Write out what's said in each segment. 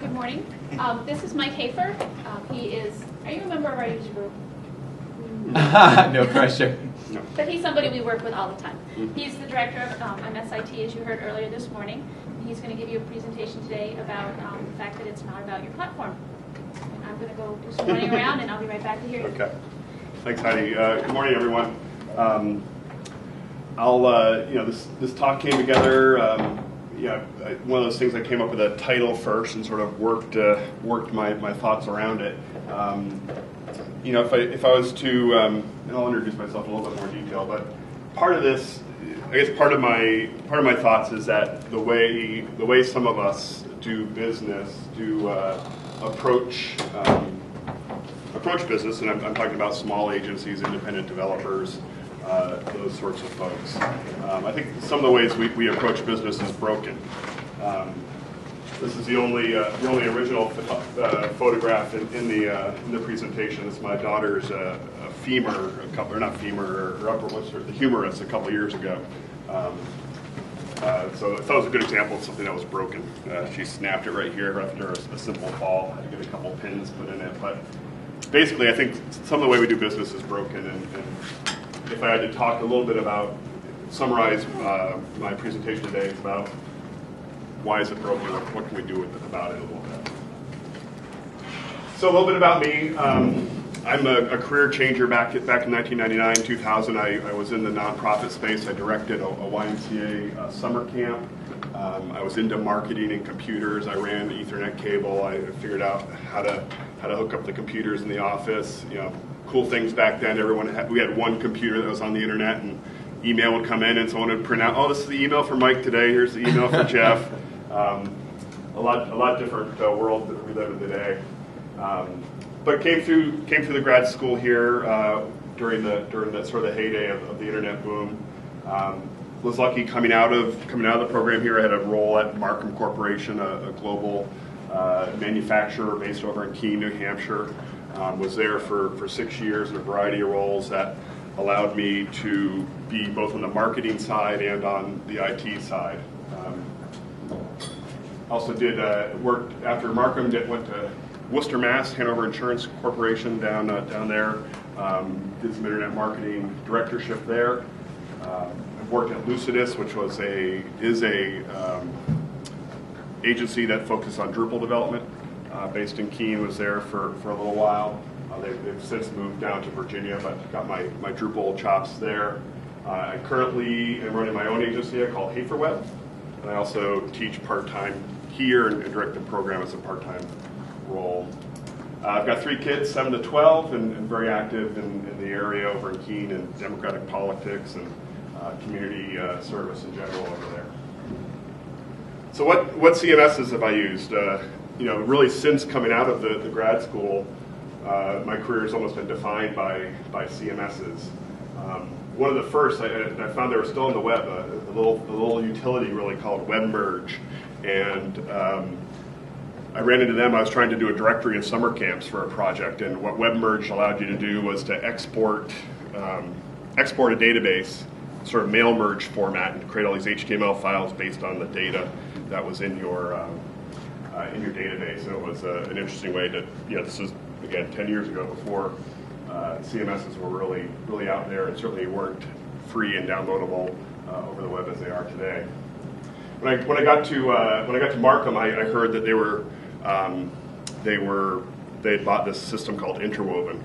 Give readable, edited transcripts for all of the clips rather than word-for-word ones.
Good morning. This is Mike Hoefer. He is, are you a member of our user group? No pressure. No. But he's somebody we work with all the time. He's the director of MSIT, as you heard earlier this morning. And he's going to give you a presentation today about the fact that it's not about your platform. And I'm going to go do some running around, and I'll be right back to hear you. Okay. Thanks, Heidi. Good morning, everyone. This talk came together. One of those things I came up with a title first and sort of worked my thoughts around it. If I was to, and I'll introduce myself in a little bit more detail, but part of this, I guess part of my thoughts is that the way some of us do business, approach business, and I'm talking about small agencies, independent developers, those sorts of folks. I think some of the ways we approach business is broken. This is the only original photograph in the presentation. It's my daughter's femur, the humerus a couple years ago. So I thought it was a good example of something that was broken. She snapped it right here after a simple fall. I had to get a couple pins put in it, but basically, I think some of the way we do business is broken. And if I had to talk a little bit about, summarize my presentation today, it's about why is it broken? What can we do about it a little bit? So a little bit about me. I'm a career changer back in 1999, 2000. I was in the nonprofit space. I directed a YMCA summer camp. I was into marketing and computers. I ran the Ethernet cable. I figured out how to hook up the computers in the office. Cool things back then. We had one computer that was on the internet, and email would come in, and someone would print out, oh, this is the email for Mike today. Here's the email for Jeff. A lot different world that we live in today. But came through the grad school here during the sort of the heyday of the internet boom. Was lucky coming out of the program here. I had a role at Markham Corporation, a global manufacturer based over in Keene, New Hampshire. Was there for 6 years in a variety of roles that allowed me to be both on the marketing side and on the IT side. Also did work after Markham. Went to Worcester, Mass, Hanover Insurance Corporation down there. Did some internet marketing directorship there. I've worked at Lucidus, which is a agency that focused on Drupal development. Based in Keene, was there for a little while. They've since moved down to Virginia, but got my Drupal chops there. I currently am running my own agency called Hoefer, and I also teach part-time here and direct the program as a part-time role. I've got 3 kids, 7 to 12, and very active in the area over in Keene in democratic politics and community service in general over there. So what CMSs have I used? Really since coming out of the grad school, my career has almost been defined by CMSs. One of the first, I found they were still on the web, a little utility really called WebMerge. And I ran into them. I was trying to do a directory of summer camps for a project, and what WebMerge allowed you to do was to export a database, sort of mail merge format, and create all these HTML files based on the data that was in your database. And it was an interesting way to, this is again 10 years ago, before CMSs were really out there, and certainly weren't free and downloadable over the web as they are today. When I got to Markham, I heard that they had bought this system called Interwoven.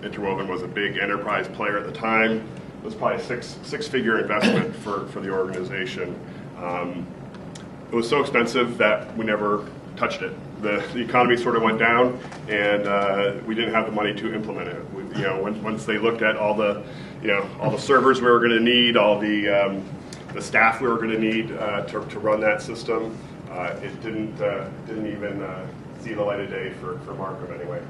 Interwoven was a big enterprise player at the time. It was probably a six-figure investment for the organization. It was so expensive that we never touched it. The economy sort of went down, and we didn't have the money to implement it. Once they looked at all the servers we were going to need, all the staff we were going to need to run that system, it didn't even see the light of day for Markham anyway.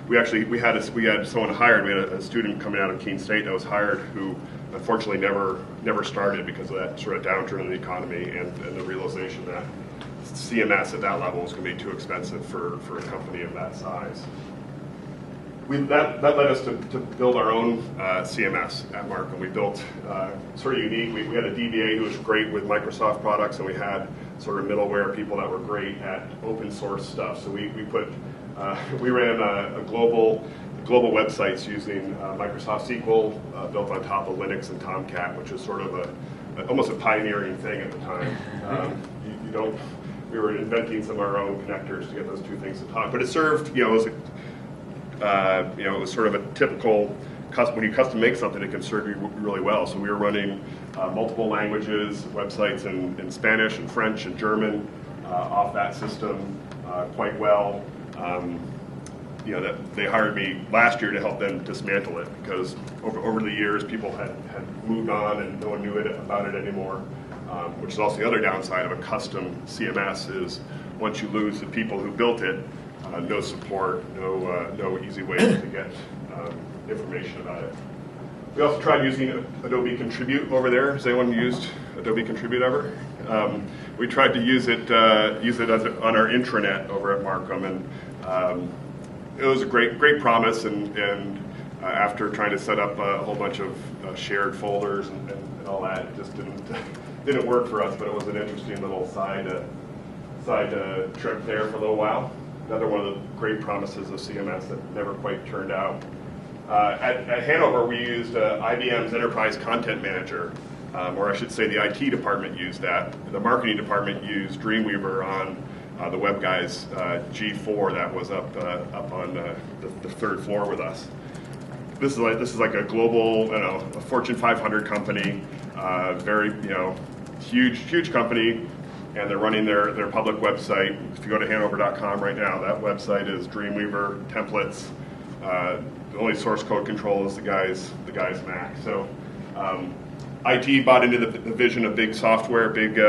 We had someone hired. We had a student coming out of Keene State that was hired who unfortunately never started because of that sort of downturn in the economy and the realization that CMS at that level was going to be too expensive for a company of that size. that led us to build our own CMS at Markham. We built sort of unique. We had a DBA who was great with Microsoft products, and we had sort of middleware people that were great at open source stuff. So we ran a global websites using Microsoft SQL built on top of Linux and Tomcat, which is sort of almost a pioneering thing at the time. We were inventing some of our own connectors to get those two things to talk, but it served, it was sort of a typical when you custom make something, it can serve you really well. So we were running multiple languages, websites in Spanish and French and German off that system quite well. That they hired me last year to help them dismantle it, because over the years people had moved on and no one knew about it anymore. Which is also the other downside of a custom CMS is once you lose the people who built it, no support, no easy way to get information about it. We also tried using Adobe Contribute over there. Has anyone used Adobe Contribute ever? We tried to use it on our intranet over at Markham, and it was a great promise. And after trying to set up a whole bunch of shared folders and all that, it just didn't work for us. But it was an interesting little side trip there for a little while. Another one of the great promises of CMS that never quite turned out. At Hanover, we used IBM's Enterprise Content Manager, or I should say the IT department used that. The marketing department used Dreamweaver on the web guy's G4 that was up on the third floor with us. This is like a global, a Fortune 500 company, very huge company. And they're running their public website. If you go to Hanover.com right now, that website is Dreamweaver templates. The only source code control is the guy's Mac. So IT bought into the vision of big software, big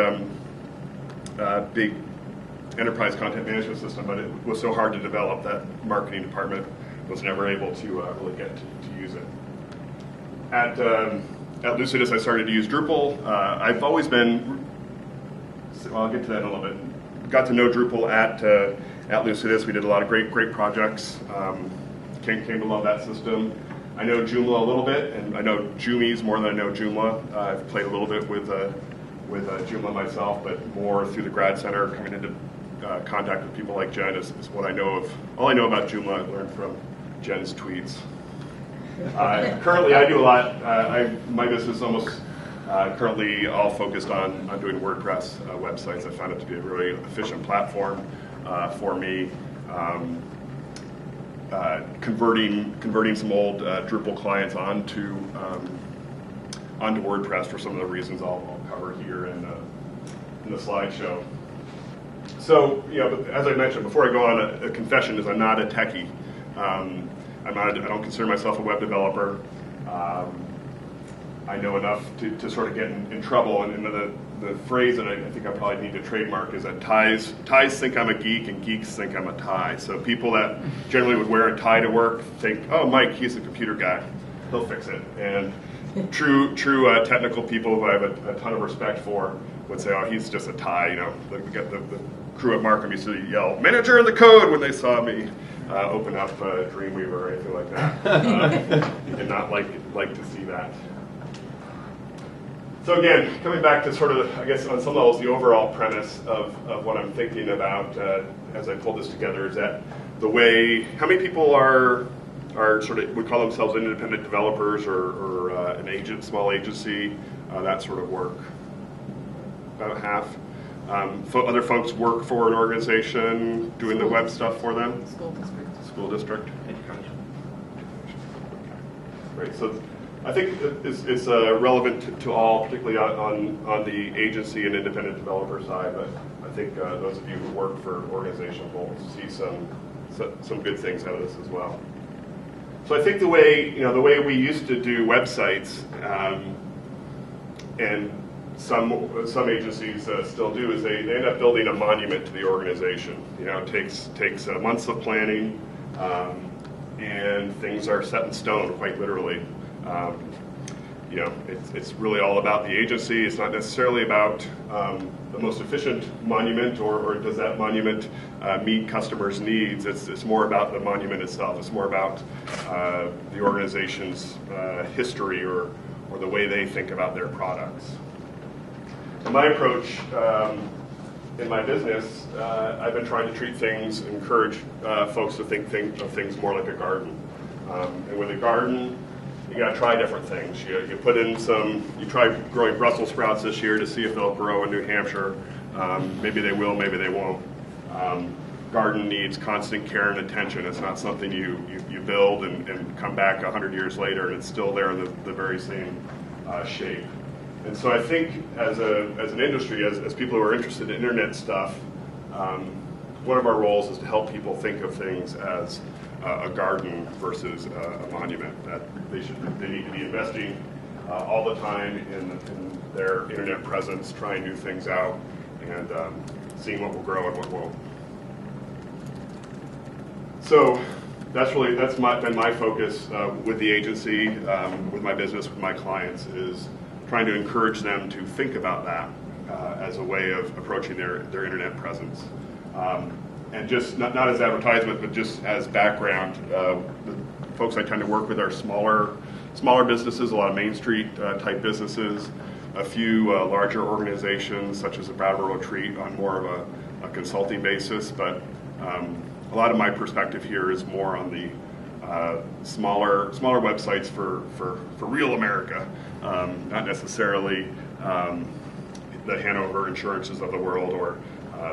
enterprise content management system, but it was so hard to develop that marketing department was never able to really get to use it. At Lucidus, I started to use Drupal. I've always been. Well, I'll get to that in a little bit. Got to know Drupal at Lucidus. We did a lot of great projects. Came to love that system. I know Joomla a little bit, and I know Joomies more than I know Joomla. I've played a little bit with Joomla myself, but more through the grad center. Coming into contact with people like Jen is what I know of. All I know about Joomla I learned from Jen's tweets. Currently, I do a lot. My business is almost currently all focused on doing WordPress websites. I found it to be a really efficient platform for me. Converting some old Drupal clients onto WordPress for some of the reasons I'll cover here in the slideshow. So, as I mentioned before, I go on a confession is I'm not a techie. I don't consider myself a web developer. I know enough to sort of get in trouble, and the phrase that I think I probably need to trademark is that ties think I'm a geek and geeks think I'm a tie. So people that generally would wear a tie to work think, oh, Mike, he's a computer guy, he'll fix it. And true technical people who I have a ton of respect for would say, oh, he's just a tie. The crew at Markham used to yell, manager in the code, when they saw me open up Dreamweaver or anything like that. You did not like to see that. So again, coming back to sort of, I guess on some levels, the overall premise of what I'm thinking about as I pull this together is that the way, how many people are sort of, would call themselves independent developers or an small agency, that sort of work? About half. Other folks work for an organization doing the web stuff for them? School district. Great. So I think it's relevant to all, particularly on the agency and independent developer side. But I think those of you who work for organizations will see some good things out of this as well. So I think the way we used to do websites, and some agencies still do, is they end up building a monument to the organization. It takes months of planning, and things are set in stone, quite literally. it's really all about the agency. It's not necessarily about the most efficient monument, or does that monument meet customers' needs. It's more about the monument itself. It's more about the organization's history or the way they think about their products. So my approach in my business, I've been trying to treat things, encourage folks to think of things more like a garden. And with a garden, you got to try different things. You put in you try growing Brussels sprouts this year to see if they'll grow in New Hampshire. Maybe they will, maybe they won't. Garden needs constant care and attention. It's not something you build and come back 100 years later and it's still there in the very same shape. And so I think as an industry, as people who are interested in internet stuff, one of our roles is to help people think of things as a garden versus a monument. That they need to be investing all the time in their internet presence, trying new things out, and seeing what will grow and what won't. So that's been my focus with the agency, with my business, with my clients, is trying to encourage them to think about that as a way of approaching their internet presence. And just not as advertisement, but just as background. The folks I tend to work with are smaller businesses, a lot of Main Street type businesses, a few larger organizations such as the Brattleboro Retreat on more of a consulting basis. But a lot of my perspective here is more on the smaller websites for real America, not necessarily the Hanover Insurances of the world or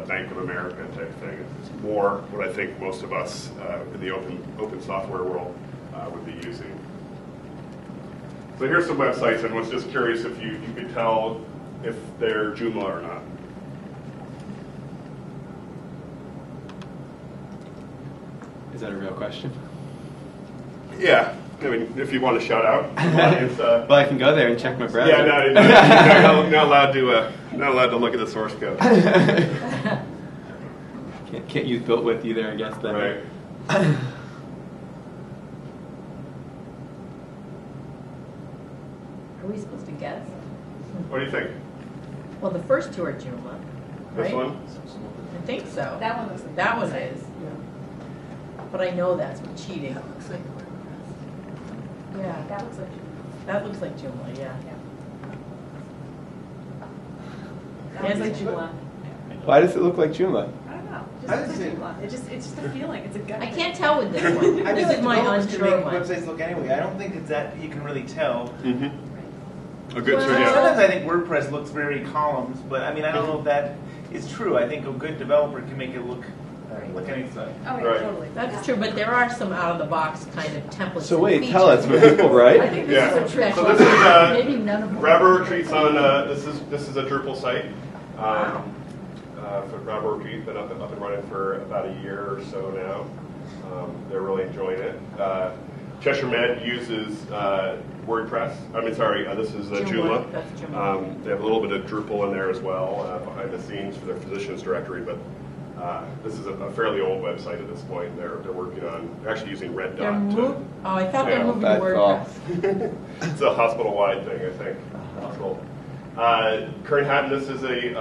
Bank of America type thing. It's more what I think most of us in the open software world would be using. So here's some websites, and was just curious if you could tell if they're Joomla or not. Is that a real question? Yeah. I mean, if you want to shout out. Well, I can go there and check my browser. Yeah, you're not allowed to look at the source code. Can't use built with either, I guess. Then. Right. Are we supposed to guess? What do you think? Well, the first two are Joomla, right? This one? I think so. That one looks like That one is. But I know that's cheating. That looks like Wordpress. Yeah. That looks like That looks like Joomla, yeah. that looks like Joomla. Why does it look like Joomla? I don't know. I It just just looks like Joomla. It's just a feeling. It's a gut. I can't tell with this one. I This feel is like my developers can make unsure one. websites look anyway. I don't think it's that you can really tell. Mm-hmm. A good Well- so yeah. Sometimes I think WordPress looks very columns, but I mean I don't know if that is true. I think a good developer can make it look like anything. Oh, yeah, Right. totally. That's true, but there are some out-of-the-box kind of templates. So and wait, tell us, features. were people right? I think this Yeah. is a trick. So this is Maybe none of them. Brattleboro Retreat's on. This is a Drupal site. For Brattleboro Retreat, been up and running for about a year or so now. They're really enjoying it. Cheshire Med uses WordPress. I mean, sorry, this is Joomla. That's Joomla. They have a little bit of Drupal in there as well behind the scenes for their physicians directory, but this is a fairly old website at this point. They're working on. They're actually using Red They're Dot. I thought they Yeah, were moving to bad call. WordPress. It's a hospital-wide thing, I think. Hospital. Current Hatton, this is a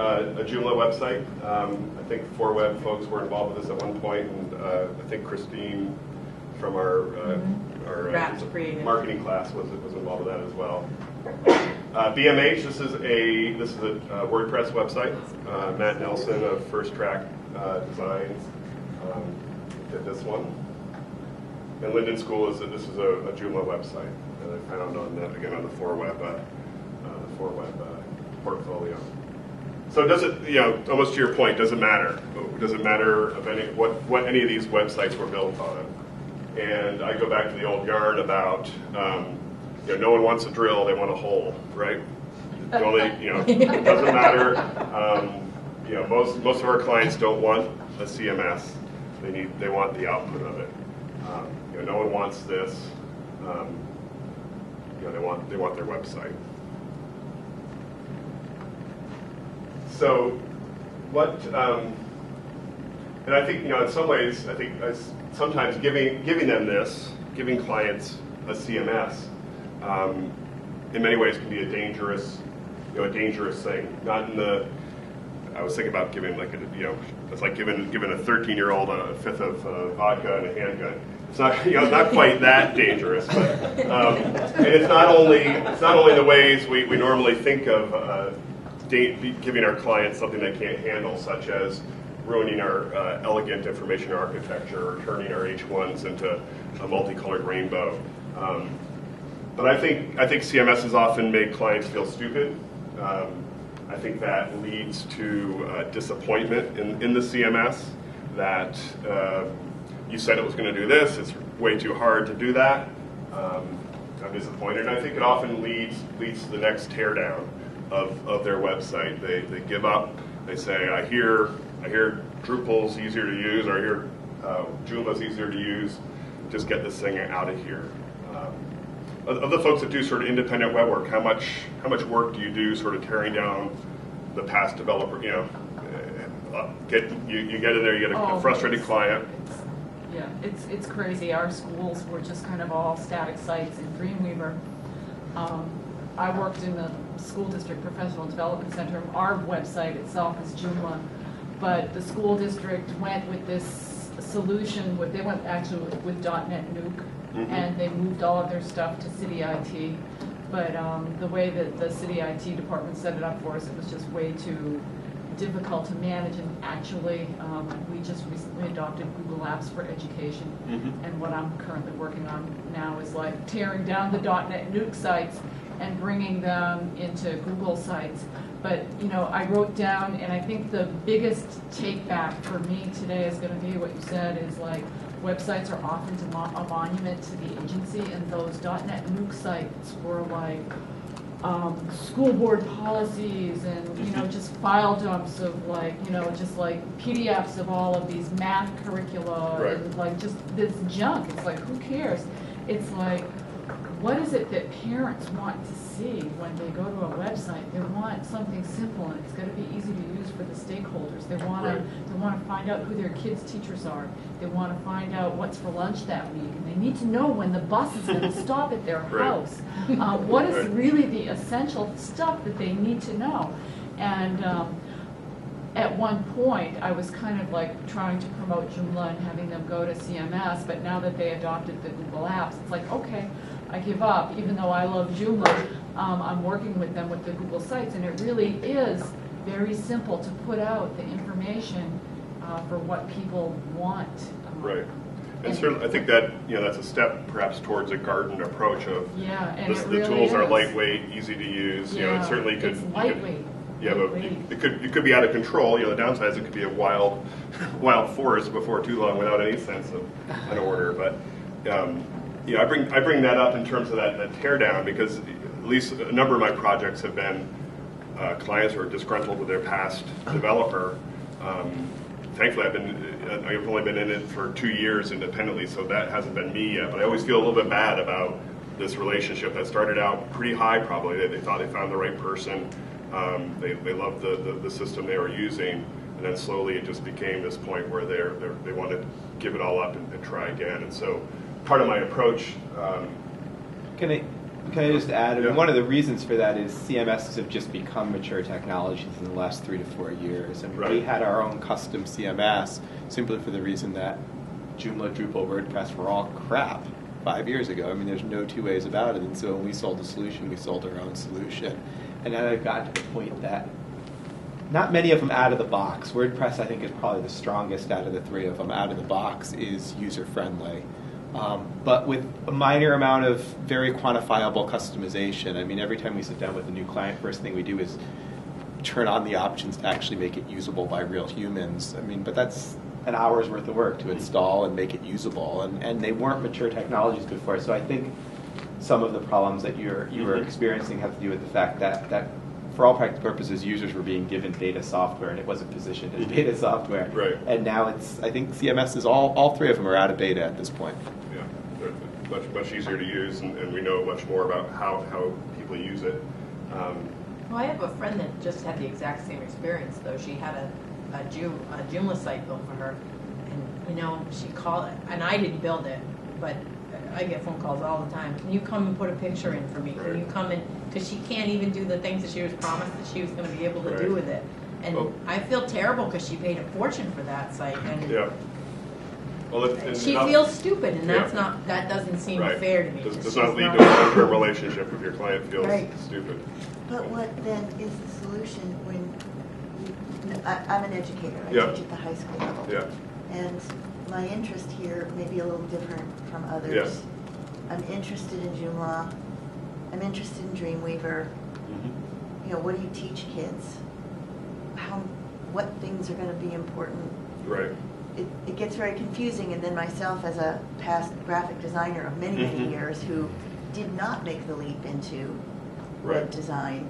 Joomla website. I think 4Web folks were involved with this at one point, and I think Christine from our Rat's creative. marketing class was involved with that as well. BMH, this is a WordPress website. Matt Nelson of First Track Designs did this one. And Linden School this is a Joomla website that I found on the 4Web portfolio. So does it, almost to your point, does it matter? Does it matter of what any of these websites were built on? And I go back to the old yarn about, no one wants a drill, they want a hole, right? It doesn't matter. Most of our clients don't want a CMS. They want the output of it. No one wants this. They want their website. So, and I think, in some ways, I think sometimes giving clients a CMS in many ways can be a dangerous thing. Not in the, I was thinking about giving like it's like giving a 13-year-old a fifth of vodka and a handgun. It's not not quite that dangerous, but and it's not only the ways we normally think of giving our clients something they can't handle, such as ruining our elegant information architecture or turning our H1s into a multicolored rainbow. But I think CMSs often make clients feel stupid. I think that leads to disappointment in the CMS, that you said it was going to do this, it's way too hard to do that. I'm disappointed. And I think it often leads to the next teardown of their website. They give up. They say, I hear Drupal's easier to use, or I hear Joomla's easier to use. Just get this thing out of here. Of the folks that do sort of independent web work, how much work do you do sort of tearing down the past developer? You get in there, you get a frustrated client. Yeah, it's crazy. Our schools were just kind of all static sites in Dreamweaver. I worked in the school district professional development center. Our website itself is Joomla, but the school district went with this solution. They went actually with .NET Nuke, and they moved all of their stuff to City IT. But the way that the City IT department set it up for us, it was just way too difficult to manage. And actually, we just recently adopted Google Apps for Education, and what I'm currently working on now is like tearing down the .NET Nuke sites and bringing them into Google sites. But I wrote down, and I think the biggest take back for me today is going to be what you said, is like websites are often a monument to the agency, and those .NET Nuke sites were like school board policies and just file dumps of like just like PDFs of all of these math curricula, right, and like just this junk. It's like, who cares? It's like, what is it that parents want to see when they go to a website? They want something simple, and it's got to be easy to use for the stakeholders. They want to find out who their kids' teachers are. They want to find out what's for lunch that week, and they need to know when the bus is going to stop at their house. What is really the essential stuff that they need to know? And at one point, I was kind of like trying to promote Joomla and having them go to CMS, but now that they adopted the Google Apps, it's like, okay, I give up. Even though I love Joomla, I'm working with them with the Google sites, and it really is very simple to put out the information for what people want. Right. And certainly, I think that that's a step perhaps towards a garden approach of and the really tools is. are lightweight, easy to use. Yeah, it certainly could. It's lightweight. But it could be out of control. The downside is it could be a wild forest before too long without any sense of an order. But I bring that up in terms of that teardown, because at least a number of my projects have been clients who are disgruntled with their past developer. Thankfully, I've only been in it for 2 years independently, so that hasn't been me yet. But I always feel a little bit bad about this relationship that started out pretty high. Probably they thought they found the right person. They loved the system they were using, and then slowly it just became this point where they want to give it all up and try again. And so part of my approach. Can I just add? I mean, one of the reasons for that is CMSs have just become mature technologies in the last 3 to 4 years. I mean, we had our own custom CMS simply for the reason that Joomla, Drupal, WordPress were all crap 5 years ago. I mean, there's no two ways about it. And so when we sold the solution, we sold our own solution. And then I've gotten to the point that not many of them out of the box. WordPress, I think, is probably the strongest out of the 3 of them. Out of the box is user-friendly. But with a minor amount of very quantifiable customization. I mean, every time we sit down with a new client, first thing we do is turn on the options to actually make it usable by real humans. I mean, but that's an hour's worth of work to install and make it usable. And they weren't mature technologies before. So I think some of the problems that you were experiencing have to do with the fact that for all practical purposes, users were being given data software, and it wasn't positioned as data software. Right. And now I think CMSs, all 3 of them are out of beta at this point. Yeah, they're much easier to use, and we know much more about how people use it. Well, I have a friend that just had the exact same experience, though. She had a Joomla site built for her, and she called it, and I didn't build it, but I get phone calls all the time. Can you come and put a picture in for me? Can you come in? Because she can't even do the things that she was promised that she was going to be able to do with it. And I feel terrible because she paid a fortune for that site. And Yeah. Well, it's she not, feels stupid, and that's Yeah. not, that doesn't seem right. fair to me. Does not lead to a long-term relationship if your client feels Right. stupid. But what then is the solution when I'm an educator, I Yeah. teach at the high school level. Yeah. And my interest here may be a little different from others. Yes. I'm interested in Joomla, I'm interested in Dreamweaver. You know, what do you teach kids? What things are going to be important? Right. It gets very confusing, and then myself as a past graphic designer of many, many years who did not make the leap into web Right. design,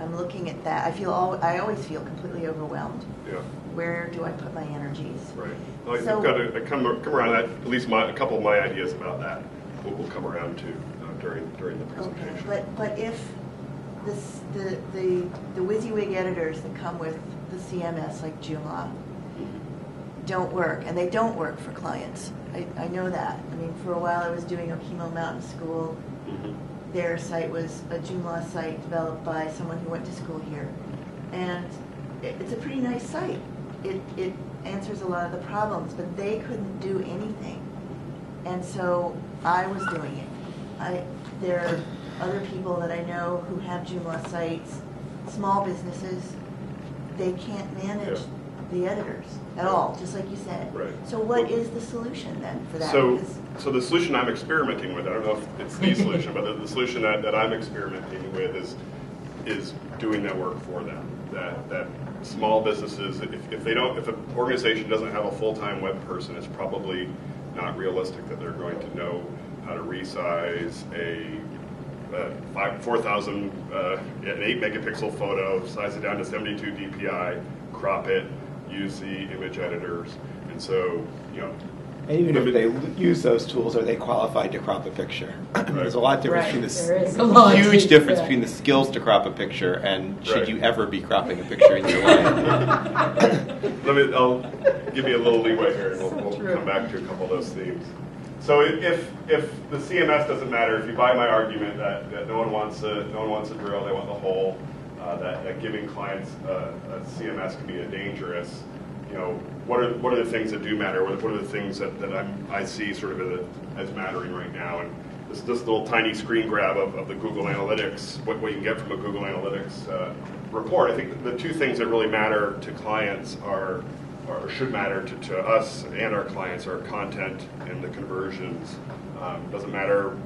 I'm looking at that. I always feel completely overwhelmed. Yeah. Where do I put my energies? Right. Well, So- I've got to come around that. At least a couple of my ideas about that we'll come around to during the presentation. Okay, but if the WYSIWYG editors that come with the CMS like Joomla don't work, and they don't work for clients, I know that. I mean, for a while I was doing Okemo Mountain School. Their site was a Joomla site developed by someone who went to school here, and it's a pretty nice site. It answers a lot of the problems, but they couldn't do anything, and so I was doing it. There are other people that I know who have Joomla sites, small businesses. They can't manage the editors at all, just like you said. Right. So what is the solution then for that? So, Because- so the solution I'm experimenting with, I don't know if it's the solution, but the solution that I'm experimenting with is doing that work for them. That small businesses, if an organization doesn't have a full-time web person, it's probably not realistic that they're going to know how to resize a 4,000 an 8 megapixel photo, size it down to 72 DPI, crop it, use the image editors, and so And even if they use those tools, are they qualified to crop a picture? There's a lot of difference between There is a the lot. huge difference Yeah. between the skills to crop a picture and should Right. you ever be cropping a picture in your life. I'll give you a little leeway here, and we'll come back to a couple of those themes. So if the CMS doesn't matter, if you buy my argument that no one wants a drill, they want the whole, that giving clients a CMS can be dangerous. What are the things that do matter? What are the things that I see sort of as mattering right now? And this little tiny screen grab of the Google Analytics, what you can get from a Google Analytics report. I think the two things that really matter to clients or should matter to us and our clients are content and the conversions. Doesn't matter,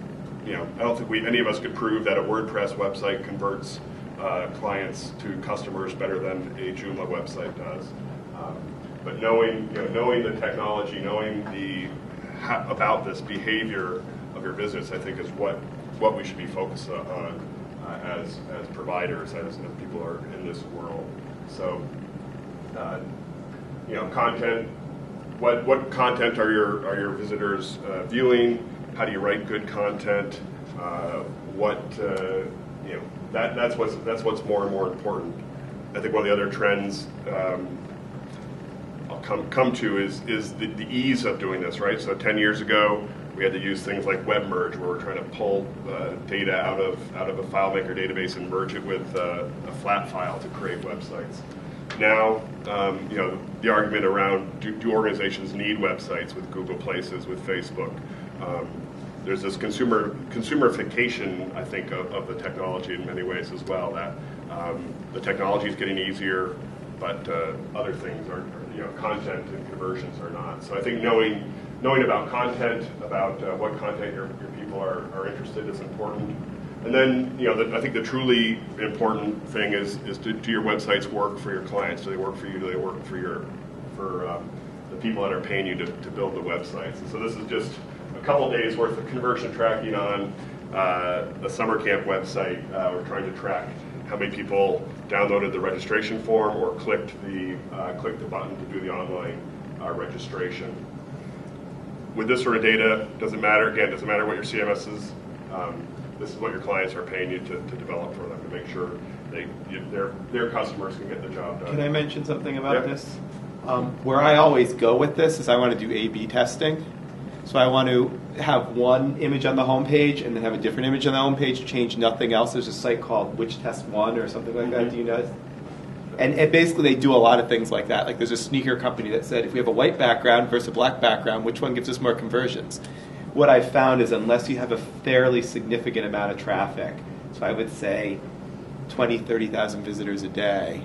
I don't think any of us could prove that a WordPress website converts clients to customers better than a Joomla website does. But knowing the technology, knowing about this behavior of your business, I think is what we should be focused on as providers, as people are in this world. So, content. What content are your visitors viewing? How do you write good content? That's what's more and more important. I think one of the other trends I'll come to is the ease of doing this, right? So 10 years ago, we had to use things like web merge, where we're trying to pull data out of a FileMaker database and merge it with a flat file to create websites. Now, the argument around do organizations need websites with Google Places, with Facebook? There's this consumerification, I think, of the technology in many ways as well. That the technology is getting easier, but other things are, content and conversions are not. So I think knowing about content, about what content your people are interested is important. And then, I think the truly important thing is do your websites work for your clients? Do they work for you? Do they work for the people that are paying you to build the websites? And so this is just a couple days worth of conversion tracking on the summer camp website. We're trying to track how many people downloaded the registration form or clicked the button to do the online registration. With this sort of data, doesn't matter what your CMS is. This is what your clients are paying you to develop for them, to make sure their customers can get the job done. Can I mention something about Yeah. this? Where I always go with this is I want to do A/B testing. So I want to have one image on the home page and then have a different image on the home page, change nothing else. There's a site called Which Test One or something like that. Do you know? And basically they do a lot of things like that. Like there's a sneaker company that said if we have a white background versus a black background, which one gives us more conversions? What I've found is unless you have a fairly significant amount of traffic, so I would say 20, 30,000 visitors a day,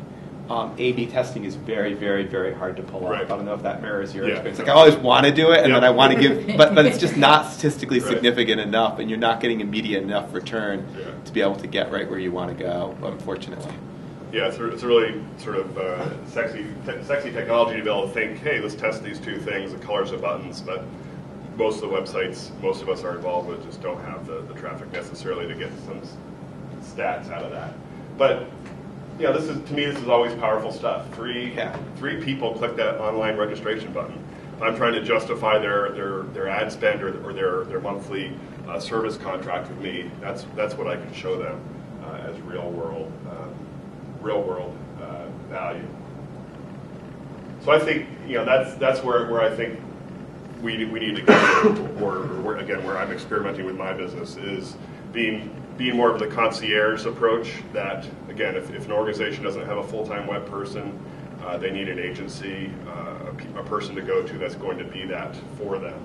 A/B testing is very, very, very hard to pull off. Right. I don't know if that mirrors your Yeah. experience. Like I always want to do it, and Yep. then I want to give, but it's just not statistically Right. significant enough, and you're not getting immediate enough return Yeah. to be able to get right where you want to go, unfortunately. Yeah, it's a really sort of sexy technology to be able to think, hey, let's test these two things, the colors of buttons, but most of the websites most of us are involved with just don't have the traffic necessarily to get some stats out of that. But you know, to me, this is always powerful stuff. Three people click that online registration button. If I'm trying to justify their ad spend or their monthly service contract with me, that's what I can show them as real world value. So I think that's where I think we need to go, or again where I'm experimenting with my business is being more of the concierge approach. That again, if an organization doesn't have a full-time web person, they need an agency, a person to go to that's going to be that for them,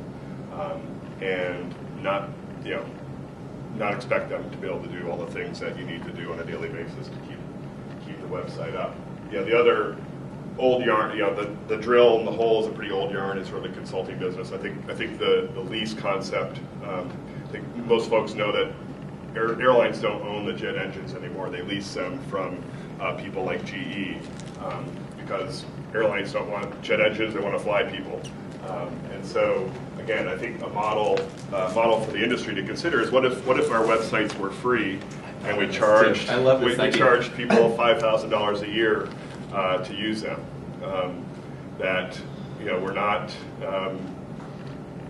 and not expect them to be able to do all the things that you need to do on a daily basis to keep the website up. The other old yarn, the drill and the hole is a pretty old yarn. It's sort of the consulting business. I think the lease concept. I think most folks know that airlines don't own the jet engines anymore. They lease them from people like GE because airlines don't want jet engines. They want to fly people. And so again, I think a model for the industry to consider is what if our websites were free and we charged people $5,000 a year to use them. That we're not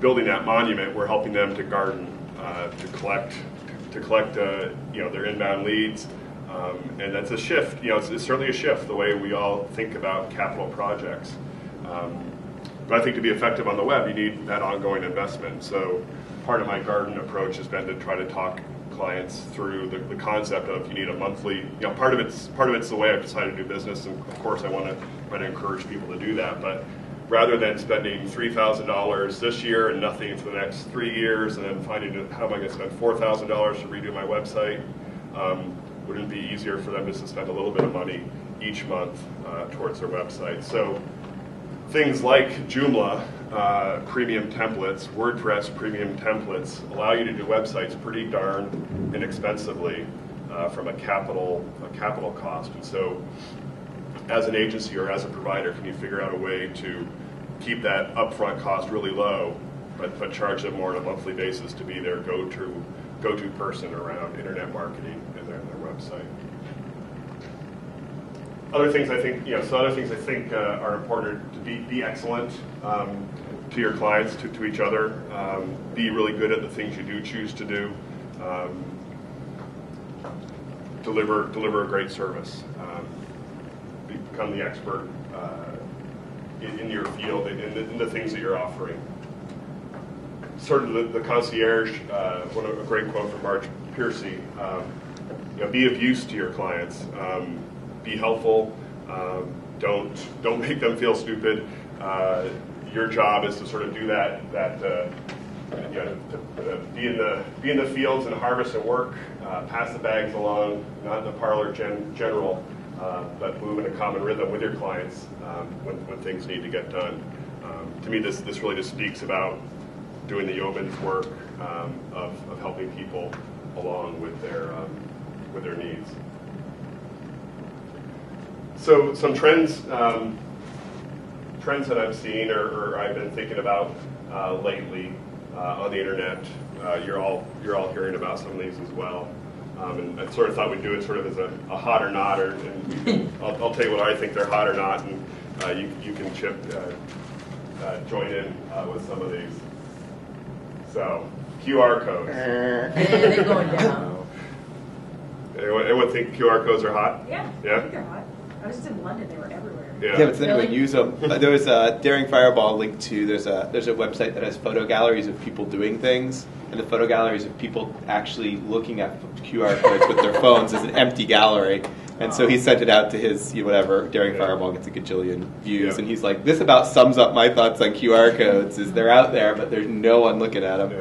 building that monument. We're helping them to garden, to collect their inbound leads, and that's a shift. It's certainly a shift the way we all think about capital projects. But I think to be effective on the web, you need that ongoing investment. So part of my garden approach has been to try to talk clients through the concept of you need a monthly. Part of it's the way I've decided to do business, and of course I want to try to encourage people to do that. But rather than spending $3,000 this year and nothing for the next 3 years, and then finding how am I going to spend $4,000 to redo my website, wouldn't it be easier for them just to spend a little bit of money each month towards their website? So things like Joomla premium templates, WordPress premium templates allow you to do websites pretty darn inexpensively from a capital cost. And so as an agency or as a provider, can you figure out a way to keep that upfront cost really low, but charge them more on a monthly basis to be their go-to person around internet marketing and their website? Other things I think are important to be excellent to your clients, to each other. Be really good at the things you do choose to do. Deliver a great service. Become the expert in your field in the things that you're offering. Sort of the concierge. A great quote from Marge Piercy. Be of use to your clients. Be helpful. Don't make them feel stupid. Your job is to sort of do that. Be in the fields and harvest and work. Pass the bags along, not in the parlor general, but move in a common rhythm with your clients when things need to get done. To me, this really just speaks about doing the yeoman's work of helping people along with their needs. So some trends that I've seen or I've been thinking about lately on the internet. You're all hearing about some of these as well. And I sort of thought we'd do it sort of as a hot or not, and I'll tell you what I think they're hot or not, and you can join in with some of these. So QR codes. They're going down. Anyone think QR codes are hot? Yeah. Yeah? I think they're hot. was just in London, they were everywhere. Yeah, but does anyone use them? There was a Daring Fireball linked to, there's a website that has photo galleries of people doing things, and the photo galleries of people actually looking at QR codes with their phones is an empty gallery. And so he sent it out to his, whatever, Daring Fireball gets a gajillion views, and he's like, this about sums up my thoughts on QR codes, is they're out there, but there's no one looking at them.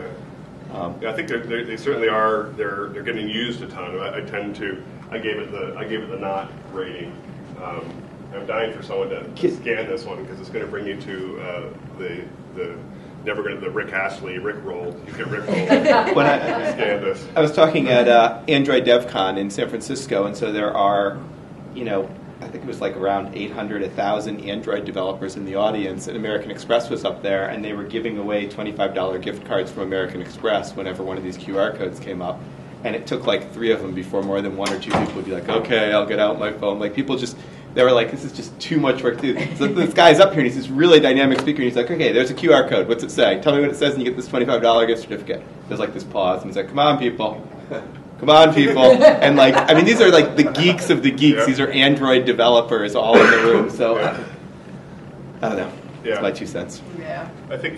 Yeah, I think they certainly are. They're getting used a ton. I gave it the not rating. I'm dying for someone to scan this one because it's going to bring you to the Rick Astley Rickroll. You get Rickroll. When scan this. I was talking at Android DevCon in San Francisco, and so there are, I think it was like around 800, 1,000 Android developers in the audience, and American Express was up there, and they were giving away $25 gift cards from American Express whenever one of these QR codes came up. And it took like 3 of them before more than 1 or 2 people would be like, okay, I'll get out my phone. Like people they were like, this is just too much work to do. So this guy's up here, and he's this really dynamic speaker, and he's like, okay, there's a QR code. What's it say? Tell me what it says, and you get this $25 gift certificate. There's like this pause, and he's like, come on, people. Come on, people. And these are like the geeks of the geeks. Yeah. These are Android developers all in the room. So, I don't know. Yeah. That's my 2 cents. Yeah. I think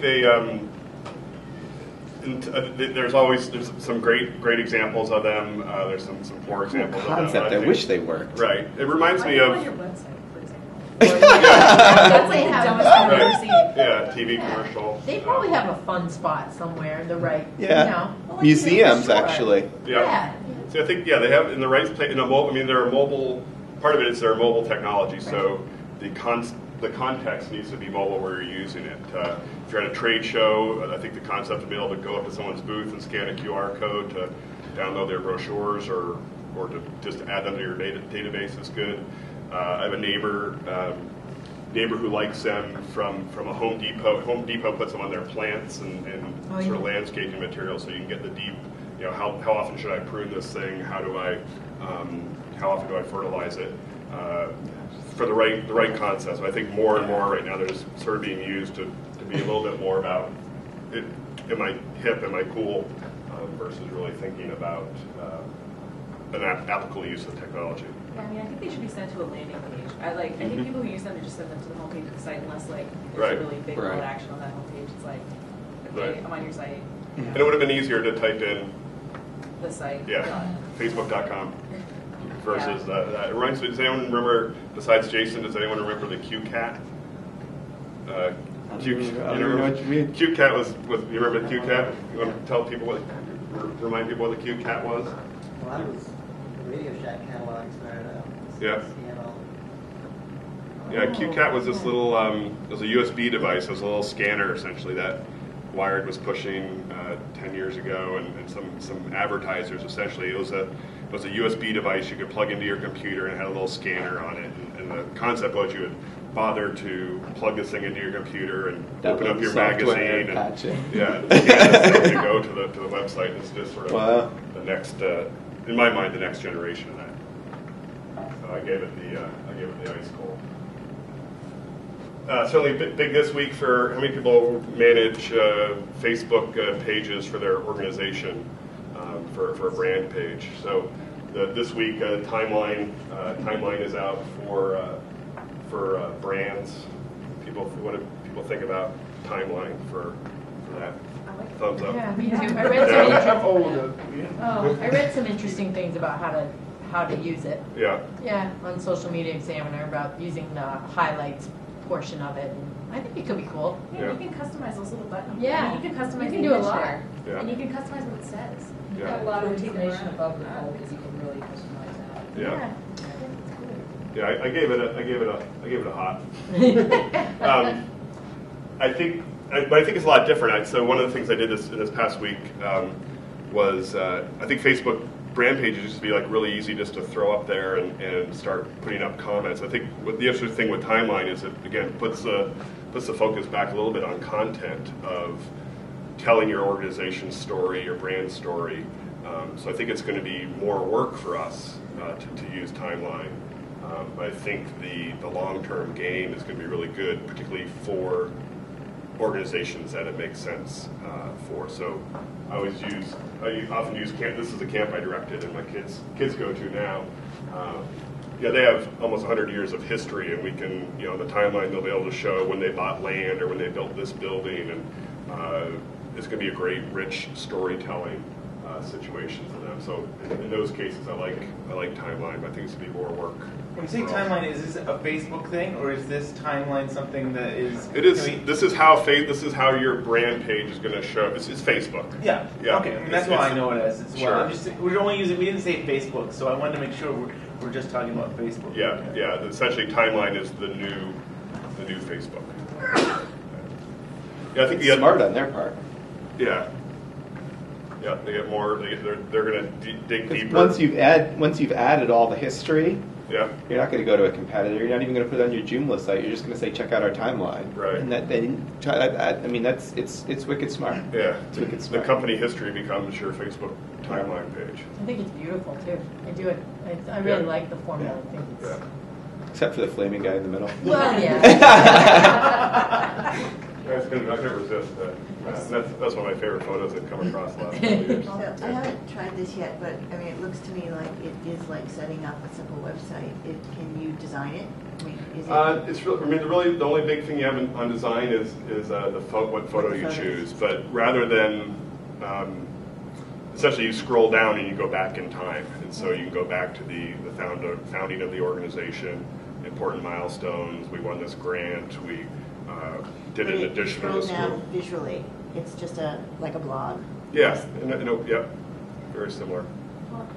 there's some great examples of them. There's some poor examples Concept. of them. I wish they worked. Right. It reminds me on of your website, for example. That's like the have dumbest thing I've ever right. seen. Yeah, TV commercial. They probably have a fun spot somewhere, the right, Yeah. Well, Museums, sure. actually. Yeah. So I think they have in the right place. They're a mobile. Part of it is their mobile technology. So the context needs to be mobile where you're using it. If you're at a trade show, I think the concept of being able to go up to someone's booth and scan a QR code to download their brochures or to just add them to your database is good. I have a neighbor who likes them from a Home Depot. Home Depot puts them on their plants and sort of landscaping material, so you can get the deep. How often should I prune this thing? How often do I fertilize it? For the right concepts. I think more and more right now they're just sort of being used to be a little bit more about it. Am I hip? Am I cool? Versus really thinking about an applicable use of technology. Yeah, I think they should be sent to a landing page. I think people who use them, they just send them to the homepage of the site unless there's Right. a really big call to action on that homepage. It's like, okay, Right. I'm on your site. And it would have been easier to type in, The site. Facebook.com versus that. It reminds me, does anyone remember, besides Jason, does anyone remember the QCat? I don't know what you mean. QCat was you remember the QCat? You want to tell people remind people what the QCat was? Well, that was the Radio Shack catalog started out. Yeah. Seattle. Yeah, QCat was this little, it was a USB device. It was a little scanner, essentially, that Wired was pushing 10 years ago, and some advertisers, essentially. It was a USB device you could plug into your computer, and it had a little scanner on it. And the concept was you would bother to plug this thing into your computer and open up your magazine. And, to go to the website. It's just sort of the next, in my mind, the next generation of that. So I gave it the ice cold. Certainly big this week for how many people manage Facebook pages for their organization for a brand page. So this week timeline is out for brands. What do people think about timeline for that? Thumbs up. Yeah, me too. I read some interesting things about how to use it. Yeah. Yeah, on Social Media Examiner about using the highlights portion of it. And I think it could be cool. Yeah, you can customize those little buttons. Yeah. You can customize You can do a lot. share. Yeah. And you can customize what it says. Yeah. Got a lot of information above the fold because you can really customize that. Yeah. Yeah, I gave it a hot. I think it's a lot different. So one of the things I did in this past week was I think Facebook brand pages used to be like really easy just to throw up there and start putting up comments. I think what the interesting thing with timeline is it again puts the focus back a little bit on content of telling your organization's story, your brand story. So I think it's going to be more work for us to use timeline. But I think the long-term game is going to be really good, particularly for organizations that it makes sense for. So I often use camp. This is the camp I directed, and my kids go to now. Yeah, they have almost 100 years of history, and we can, you know, the timeline they'll be able to show when they bought land or when they built this building, and it's going to be a great, rich storytelling situation for them. So in those cases, I like timeline. But I think it's going to be more work. When you say timeline, is this a Facebook thing, or is this timeline something that is? It is. This is how your brand page is going to show. It's Facebook. Yeah. Yeah. Okay. I mean, that's what I know it as well. Sure. I'm just, we're only using. We didn't say Facebook, so I wanted to make sure we're just talking about Facebook. Yeah. Okay. Yeah. Essentially, timeline is the new Facebook. Yeah, I think the Smart on their part. Yeah. Yeah, they get more. They're going to dig deeper. Once you've added all the history, Yeah. you're not going to go to a competitor. You're not even going to put it on your Joomla site. You're just going to say, check out our timeline. Right. And it's wicked smart. Yeah. It's wicked The smart. company history becomes your Facebook timeline page. I think it's beautiful too. I do it. I really Yeah. like the formula. I think it's, Yeah. Except for the flaming guy in the middle. well, yeah. I can resist that. That's one of my favorite photos I've come across the last couple of years. So I haven't tried this yet, but I mean, it looks to me like it is like setting up a simple website. Can you design it? I mean, is it? It's really, I mean, really the only big thing you have on design is what photo you photos. choose. But rather than essentially you scroll down and you go back in time, and so you can go back to the founding of the organization, important milestones. We won this grant. We did an addition to the Scroll down school. visually. It's just like a blog. Yeah, yep, very similar. Well,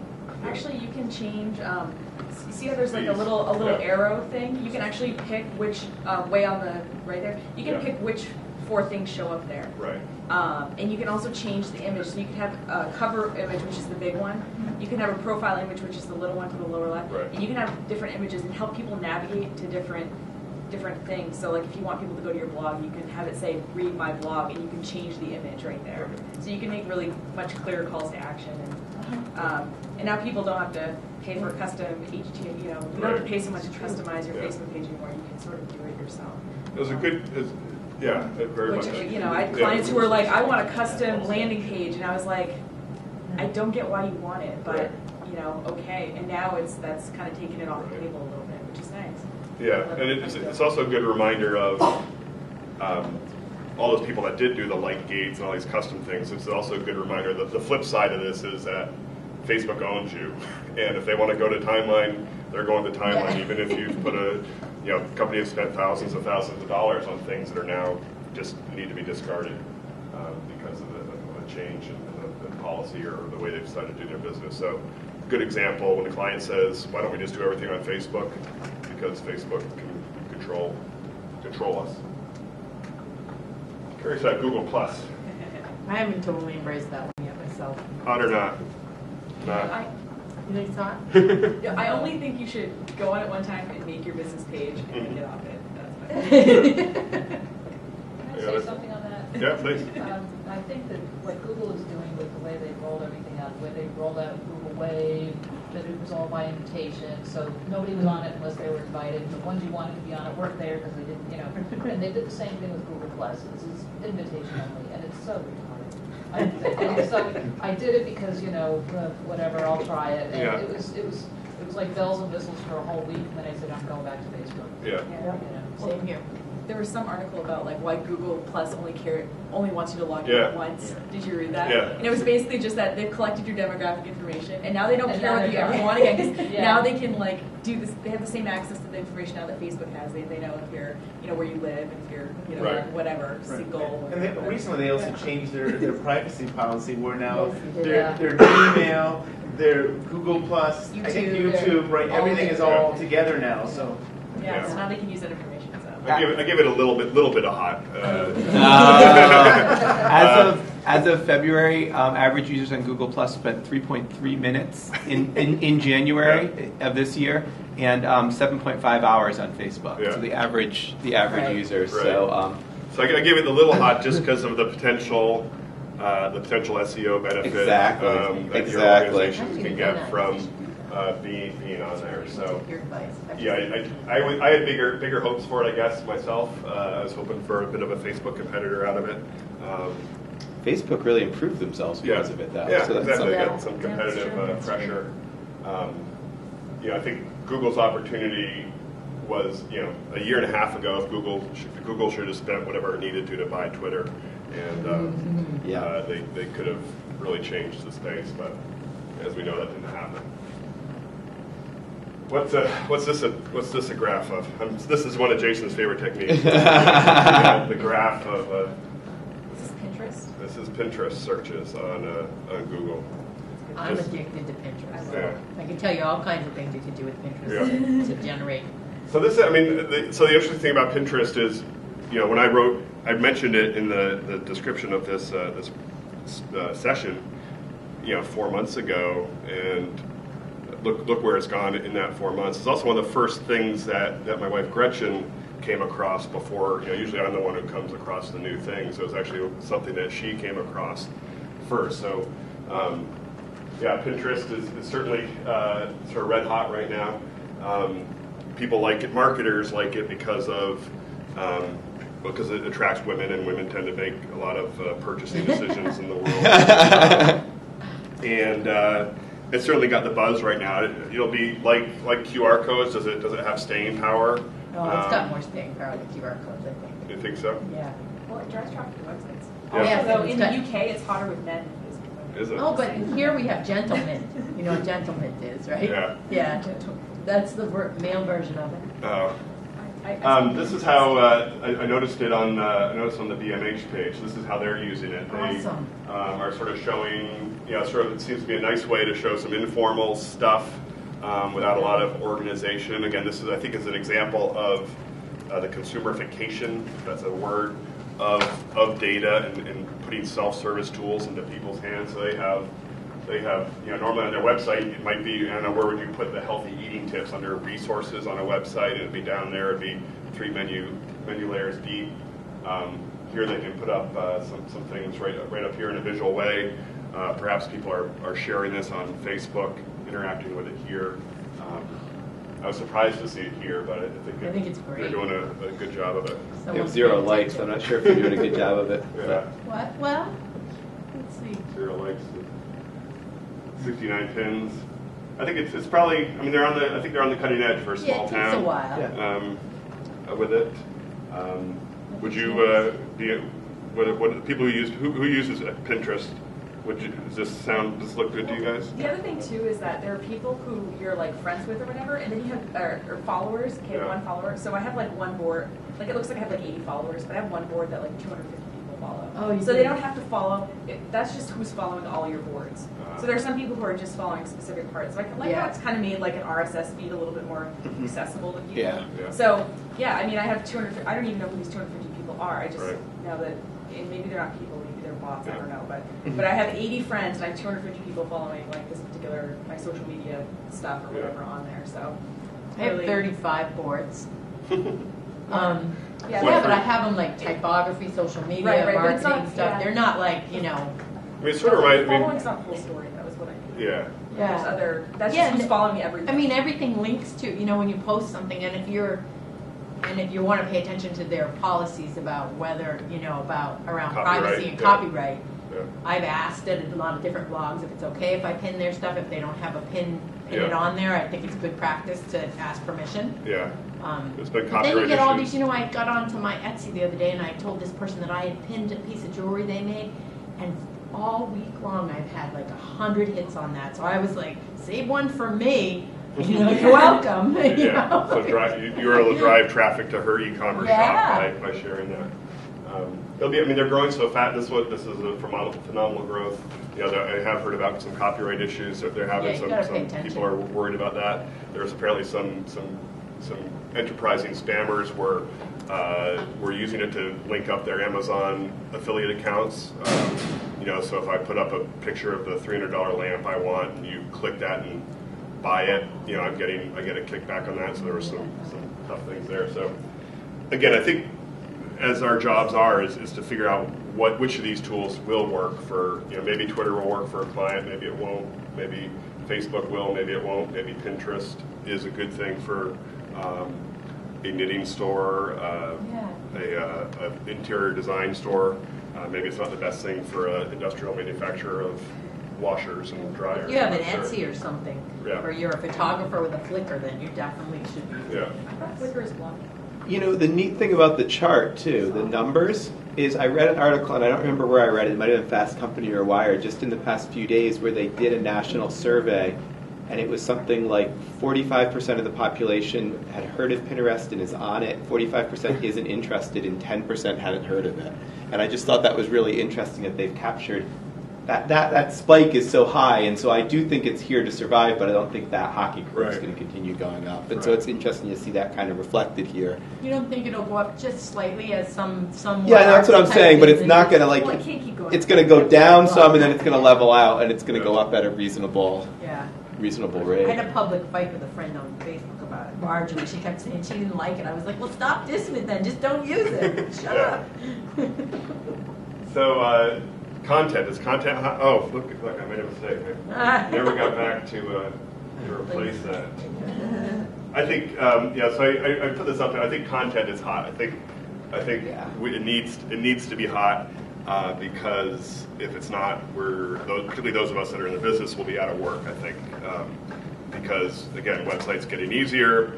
actually, you can change. You see how there's like a These. little Yeah. arrow thing? You can actually pick which way on the right there. You can Yeah. pick which 4 things show up there. Right. And you can also change the image. So you can have a cover image, which is the big one. You can have a profile image, which is the little one to the lower left. Right. And you can have different images and help people navigate to different things. So like if you want people to go to your blog, you can have it say read my blog, and you can change the image right there. So you can make really much clearer calls to action. And now people don't have to pay for custom HTML. You don't have to pay so much to customize your Yeah. Facebook page anymore. You can sort of do it yourself. It was a good, yeah, very Which, much. I had clients who were like, I want a custom landing page, and I was like, I don't get why you want it, but okay. And now that's kind of taking it off the table a little bit, which is nice. Yeah, and it's also a good reminder of all those people that did do the light gates and all these custom things. It's also a good reminder that the flip side of this is that Facebook owns you, and if they want to go to timeline, they're going to timeline, even if you've put company has spent thousands of dollars on things that are now just need to be discarded because of the change in the policy or the way they've decided to do their business. So, good example when the client says, "Why don't we just do everything on Facebook?" Because Facebook can control us. Curious about Google Plus. I haven't totally embraced that one yet myself. Hot or not? Not. You think it's not? I only think you should go on it one time and make your business page and then get off it. That's Can I Yeah, say something on that? Yeah, please. I think that what Google is doing with the way they've rolled everything out, the way they rolled out Google Wave, that it was all by invitation, so nobody was on it unless they were invited. The ones you wanted to be on it weren't there because they didn't, and they did the same thing with Google Plus. This is invitation only, and it's so retarded. I did it because whatever, I'll try it. And Yeah. it was like bells and whistles for a whole week, and then I said I'm going back to Facebook. Yeah. Same here. There was some article about like why Google Plus only wants you to log in Yeah. once. Did you read that? Yeah. And it was basically just that they've collected your demographic information, and now they don't And care now whether you they're ever done. want again. Because Yeah. now they can like do this. They have the same access to the information now that Facebook has. They know if you're where you live, and if you're Right. whatever single. And whatever. recently they also changed their privacy policy where now Yeah. their Gmail, their Google Plus, I think YouTube, YouTube, right? all Everything is all together now. So Yeah. So now they can use that information. So. I give it a little bit of hot. As of February, average users on Google Plus spent 3.3 minutes in January of this year, and 7.5 hours on Facebook. Yeah. So the average Right. user. Right. So So I give it a little hot just because of the potential SEO benefit Exactly. that your Exactly. organizations can get from being on there. So Your advice. yeah, I had bigger hopes for it, I guess, myself. I was hoping for a bit of a Facebook competitor out of it. Facebook really improved themselves because of it, though. Yeah, So that's exactly. something. Got some competitive pressure. I think Google's opportunity was, a year and a half ago, if Google should have spent whatever it needed to buy Twitter, and they could have really changed the space, but as we know, that didn't happen. What's this a graph of? This is one of Jason's favorite techniques. The graph of. This is Pinterest. This is Pinterest searches on Google. I'm addicted to Pinterest. Yeah. I can tell you all kinds of things you can do with Pinterest to generate. So the interesting thing about Pinterest is, when I mentioned it in the description of this session, 4 months ago, and look where it's gone in that 4 months. It's also one of the first things that my wife Gretchen came across before. Usually I'm the one who comes across the new things. So it was actually something that she came across first. So Pinterest is certainly sort of red hot right now. People like it, marketers like it because it attracts women, and women tend to make a lot of purchasing decisions in the world. And it's certainly got the buzz right now. It'll be like QR codes. Does it have staying power? Oh, it's got more staying power than QR codes, I think. You think so? Yeah. Well, it drives traffic to websites. Yeah. Also, though, in the UK, it's hotter with men. Is it? Oh, but here we have gentleman. You know what gentleman is, right? Yeah. Yeah. That's the male version of it. This is how I noticed it on the BMH page. This is how they're using it. They Awesome. are sort of showing, it seems to be a nice way to show some informal stuff without a lot of organization. Again, this is, I think, is an example of the consumerification, if that's a word, of data and putting self-service tools into people's hands. So they have normally on their website, it might be, I don't know, where would you put the healthy eating tips? Under resources on a website, and it'd be down there, it'd be 3 menu layers deep. Here they can put up some things right up here in a visual way. Perhaps people are sharing this on Facebook, interacting with it here. I was surprised to see it here, but I think it's great. They're doing a good job of it. They have 0 likes. I'm not sure if they're doing a good job of it. Yeah. What? Well, let's see. 0 likes. 69 pins. I think it's probably. I mean, I think they're on the cutting edge for a small town. Yeah, it takes a while. Yeah. With it, would you be? What people who uses Pinterest? Does this look good to you guys? The other thing too is that there are people who you're like friends with or whatever, and then you have or followers. Okay, Yeah. 1 follower. So I have like one board. Like it looks like I have like 80 followers, but I have one board that like 250 people follow. Oh, you so do? they don't have to follow. That's just who's following all your boards. So there are some people who are just following specific parts. So I like how it's kind of made like an RSS feed a little bit more accessible to people. Yeah. So yeah, I mean, I have 200. I don't even know who these 250 people are. I just know that, and maybe they're not people. Maybe they're bots. I don't know. But I have 80 friends and I have 250 people following like this particular my social media stuff or whatever on there. So I have 35 boards. Yeah, but I have them like typography, social media, Right, but it's marketing not- stuff. yeah. They're not like, I mean, it sort of reminds me. Following's not the whole story. That was what I mean. Yeah. There's other. That's Yeah, just who's and- following everything. I mean, everything links to, when you post something, and if you want to pay attention to their policies about whether, around Copyright, privacy and yeah. copyright, Yeah. I've asked at a lot of different blogs if it's okay if I pin their stuff. If they don't have a pin it Yeah. on there, I think it's good practice to ask permission. Yeah. It's been But then you copyright get all issues. these, I got onto my Etsy the other day and I told this person that I had pinned a piece of jewelry they made, and all week long I've had like 100 hits on that. So I was like, save one for me. You're welcome. Yeah. So you were able to drive traffic to her e-commerce Yeah. shop by sharing that. They're growing so fast. This is a phenomenal growth. I have heard about some copyright issues that they're having. Yeah, you gotta pay Some attention. people are worried about that. There's apparently some enterprising spammers were using it to link up their Amazon affiliate accounts. So if I put up a picture of the $300 lamp I want, and you click that and buy it, I get a kickback on that. So there were some tough things there. So again, I think as our jobs is to figure out which of these tools will work for, maybe Twitter will work for a client, maybe it won't, maybe Facebook will, maybe it won't, maybe Pinterest is a good thing for a knitting store, a interior design store. Maybe it's not the best thing for an industrial manufacturer of washers and dryers. If you have an Sure. Etsy or something, Yeah. or you're a photographer with a Flickr, then you definitely should be. Yeah. Flickr is blocking. You know, the neat thing about the chart, too, the numbers, is I read an article, and I don't remember where I read it. It might have been Fast Company or Wired, just in the past few days, where they did a national survey, and it was something like 45% of the population had heard of Pinterest and is on it, 45% isn't interested, and 10% hadn't heard of it. And I just thought that was really interesting that they've captured that spike is so high, and so I do think it's here to survive, but I don't think that hockey curve is Right. going to continue going up. And so it's interesting to see that kind of reflected here. You don't think it'll go up just slightly as some Yeah, that's what I'm saying, but it's not going to Well, it can't keep going. it's going to go down some, and then it's going to level out, and it's going to go up at a reasonable Yeah. rate. I had a public fight with a friend on Facebook about it. Marjorie, she kept saying she didn't like it. I was like, well, stop dissing it then. Just don't use it. Shut Yeah. up. So, content. Is content hot? Oh, look, I made a mistake. I never got back to replace that. I think, so I put this up there. I think content is hot. I think Yeah. it needs to be hot because if it's not, particularly those of us that are in the business will be out of work, I think. Because, again, websites getting easier.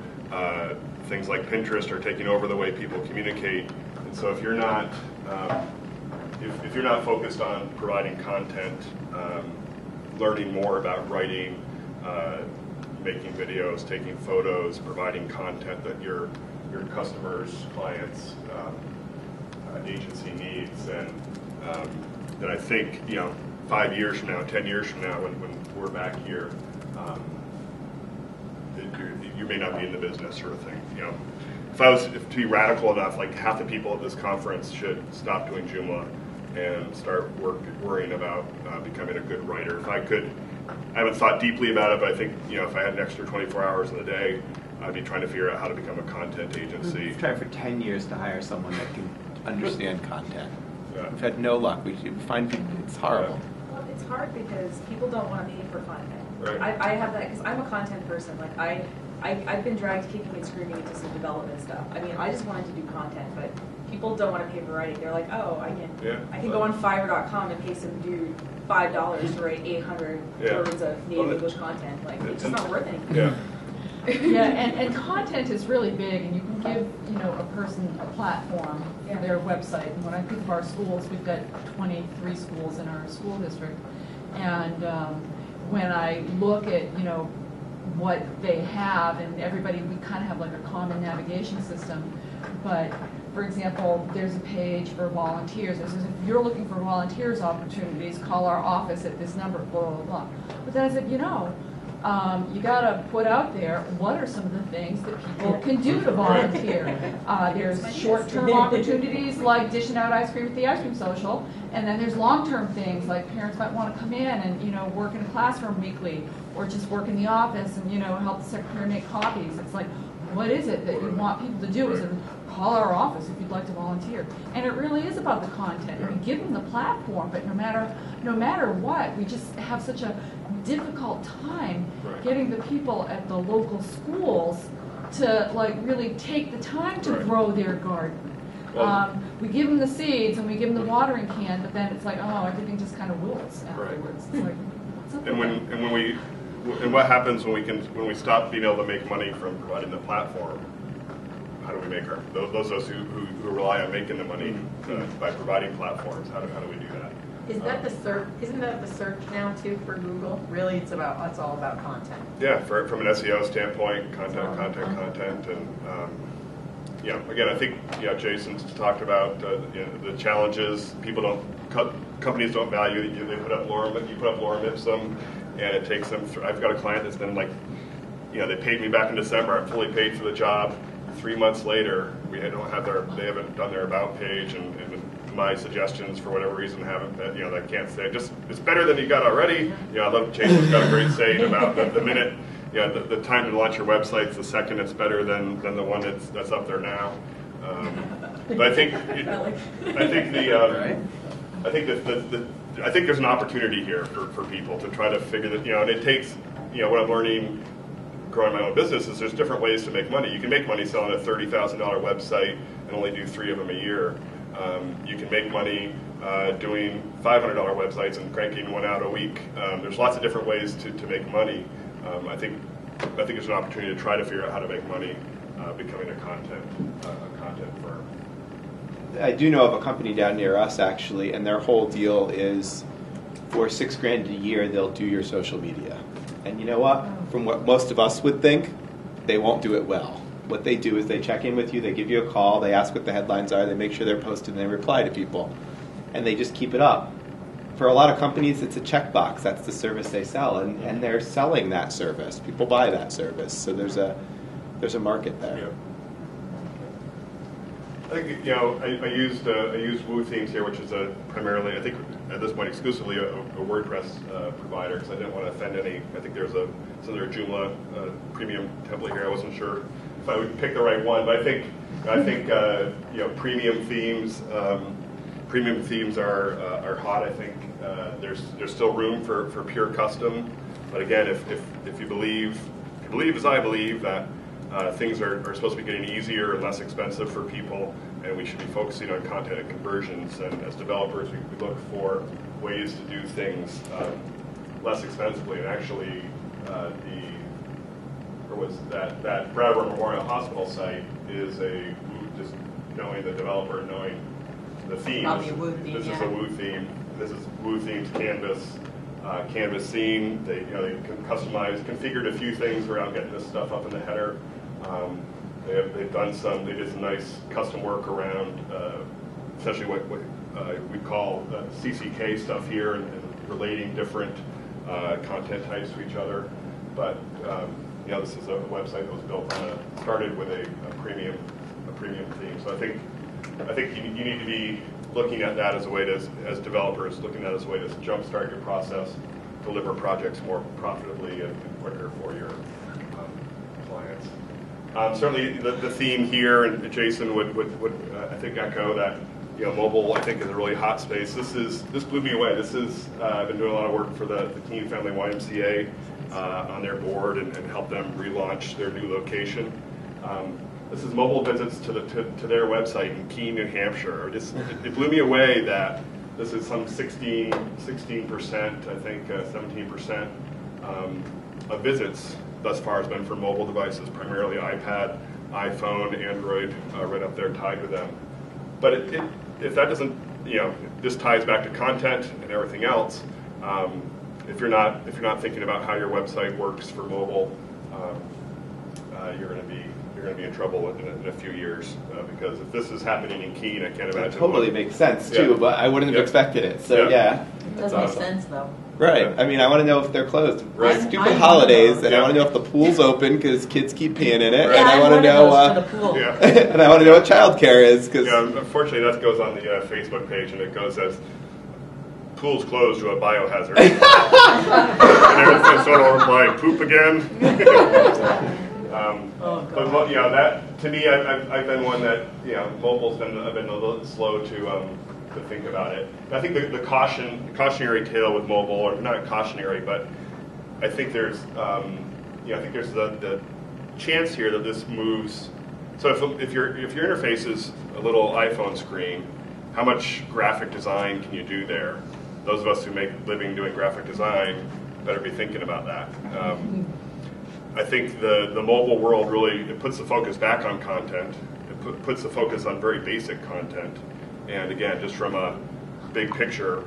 Things like Pinterest are taking over the way people communicate. And so if you're not if you're not focused on providing content, learning more about writing, making videos, taking photos, providing content that your customers, clients, agency needs, and then I think 5 years from now, 10 years from now, when we're back here, you may not be in the business, sort of thing. If I was to be radical enough, like half the people at this conference should stop doing Joomla and start worrying about becoming a good writer. If I could, I haven't thought deeply about it, but I think if I had an extra 24 hours in the day, I'd be trying to figure out how to become a content agency. We've tried for 10 years to hire someone that can understand content. Yeah. We've had no luck. We find people, it's horrible. Well, it's hard because people don't want to pay for content. Right. I have that because I'm a content person. Like I've been dragged kicking and screaming into some development stuff. I mean, I just wanted to do content, but people don't want to pay for writing. They're like, oh, I can go on Fiverr.com and pay some dude $5 to write 800 words of native English content. Like, it's just not worth anything. Yeah. Yeah, and content is really big, and you can give a person a platform for their website. And when I think of our schools, we've got 23 schools in our school district, and when I look at what they have, and everybody, we kind of have like a common navigation system. But for example, there's a page for volunteers. It says if you're looking for volunteers opportunities, call our office at this number, blah blah blah. But then I said, you got to put out there what are some of the things that people can do to volunteer. There's short-term opportunities like dishing out ice cream at the ice cream social, and then there's long-term things like parents might want to come in and work in a classroom weekly, or just work in the office and help the secretary make copies. It's like, what is it that you want people to do? Is it call our office if you'd like to volunteer? And it really is about the content. We give them the platform, but no matter what, we just have such a difficult time getting the people at the local schools to really take the time to grow their garden. We give them the seeds and we give them the watering can, but then it's like, oh, everything just kind of wilts afterwards. It's like, what's up with that? And what happens when we stop being able to make money from providing the platform? How do we make those of us who rely on making the money by providing platforms? How do we do that? Isn't that the search? Isn't that the search now too for Google? Really, it's all about content. Yeah, from an SEO standpoint, content, and again, I think Jason's talked about the challenges. Companies don't value you. They put up lorem, you put up lorem ipsum, and it takes them. I've got a client that's been they paid me back in December. I'm fully paid for the job. 3 months later, they haven't done their about page, and my suggestions for whatever reason haven't been, I can't say it's better than you got already. I love Jason's got a great saying about the minute, the time to launch your website's the second it's better than the one that's up there now. But I think there's an opportunity here for people to try to figure that, and it takes, what I'm learning growing my own business is there's different ways to make money. You can make money selling a $30,000 website and only do 3 of them a year. You can make money doing $500 websites and cranking one out a week. There's lots of different ways to make money. I think there's an opportunity to try to figure out how to make money becoming a content firm. I do know of a company down near us actually, and their whole deal is for $6,000 a year they'll do your social media. And you know what? From what most of us would think, they won't do it well. What they do is they check in with you, they give you a call, they ask what the headlines are, they make sure they're posted, and they reply to people. And they just keep it up. For a lot of companies, it's a checkbox. That's the service they sell, and they're selling that service. People buy that service, so there's a market there. Yeah. I think I used Woo Themes here, which is primarily, I think at this point exclusively a WordPress provider, because I didn't want to offend any. I think there's a Joomla premium template here. I wasn't sure if I would pick the right one, but I think premium themes. Premium themes are hot. I think there's still room for pure custom, but again, if you believe as I believe that things are supposed to be getting easier and less expensive for people, and we should be focusing on content and conversions. And as developers, we look for ways to do things less expensively. And actually, that Brattleboro Memorial Hospital site is just knowing the developer, knowing the theme. Probably a Woo theme. This is a Woo theme. This is Woo Themes Canvas scene. They can customize, configured a few things around getting this stuff up in the header. They did some nice custom work around essentially what we call CCK stuff here, and relating different content types to each other. But this is a website that was built started with a premium theme. So I think you need to be looking at that as a way to, as developers, looking at it as a way to jumpstart your process, deliver projects more profitably and quicker for your clients. Certainly, the theme here, and Jason would I think echo that. Mobile I think is a really hot space. This blew me away. I've been doing a lot of work for the Keene Family YMCA on their board and help them relaunch their new location. This is mobile visits to their website in Keene, New Hampshire. It blew me away that this is some 16%, I think 17% of visits thus far has been for mobile devices, primarily iPad, iPhone, Android, right up there tied with them. But if that doesn't, this ties back to content and everything else. If you're not thinking about how your website works for mobile, you're going to be in trouble in a few years, because if this is happening in Keene, I can't imagine. It totally makes sense too, but I wouldn't have expected it. So yeah. It does make sense though. Right. I mean, I want to know if they're closed. Right. Stupid holidays, and I want to know if the pool's open because kids keep peeing in it, Right. and I want to know. And I want to know what childcare is because. Unfortunately, that goes on the Facebook page, and it goes as "Pool's closed to a biohazard," and everything sort of reply, "Poop again." But that to me, I've been one that mobile's been I've been a little slow to think about it. I think the cautionary tale with mobile, or not cautionary, but I think there's the chance here that this moves. So if your interface is a little iPhone screen, how much graphic design can you do there? Those of us who make a living doing graphic design better be thinking about that. I think the mobile world really puts the focus back on content. It puts the focus on very basic content. And again, just from a big picture,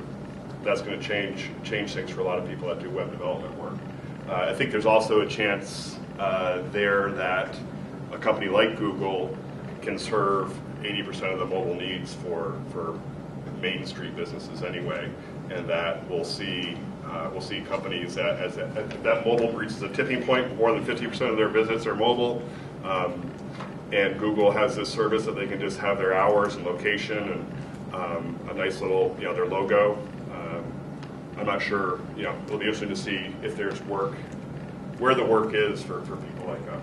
that's going to change things for a lot of people that do web development work. I think there's also a chance there that a company like Google can serve 80% of the mobile needs for Main Street businesses anyway, and that we'll see companies that as that mobile reaches a tipping point, more than 50% of their visits are mobile. And Google has this service that they can just have their hours and location and a nice little, their logo. I'm not sure, it'll be interesting to see if there's work, where the work is for people like us.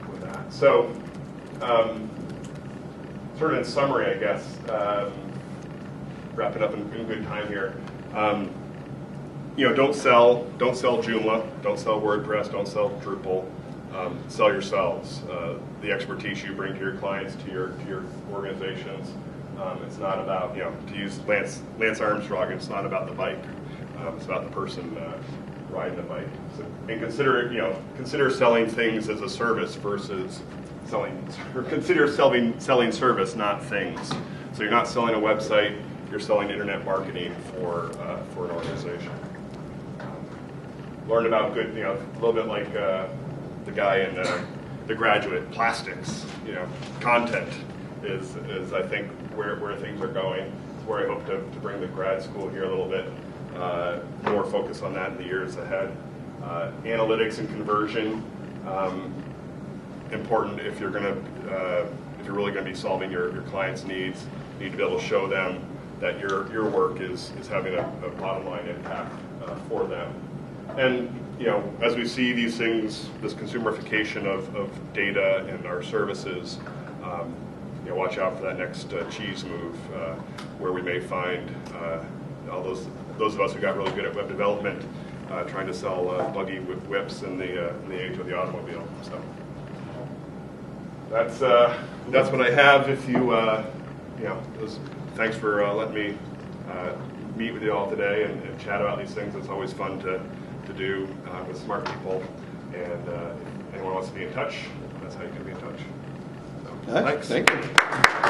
With that. So, sort of in summary, I guess, wrap it up in good time here. Don't sell Joomla, don't sell WordPress, don't sell Drupal. Sell yourselves. The expertise you bring to your clients, to your organizations. It's not about, to use Lance Armstrong, it's not about the bike. It's about the person riding the bike. So, and consider selling things as a service versus consider selling service, not things. So you're not selling a website, you're selling internet marketing for an organization. Learned about good, a little bit like the guy in The Graduate, plastics, content is I think where things are going. It's where I hope to bring the grad school here a little bit more focus on that in the years ahead. Analytics and conversion, important if you're really going to be solving your clients' needs. You need to be able to show them that your work is having a bottom line impact for them. And as we see these things, this consumerification of data and our services, watch out for that next cheese move, where we may find all those of us who got really good at web development trying to sell buggy whips in the age of the automobile. So that's what I have. If you thanks for letting me meet with you all today and chat about these things. It's always fun to do with smart people. And if anyone wants to be in touch, that's how you can be in touch. So, thanks. Thank you.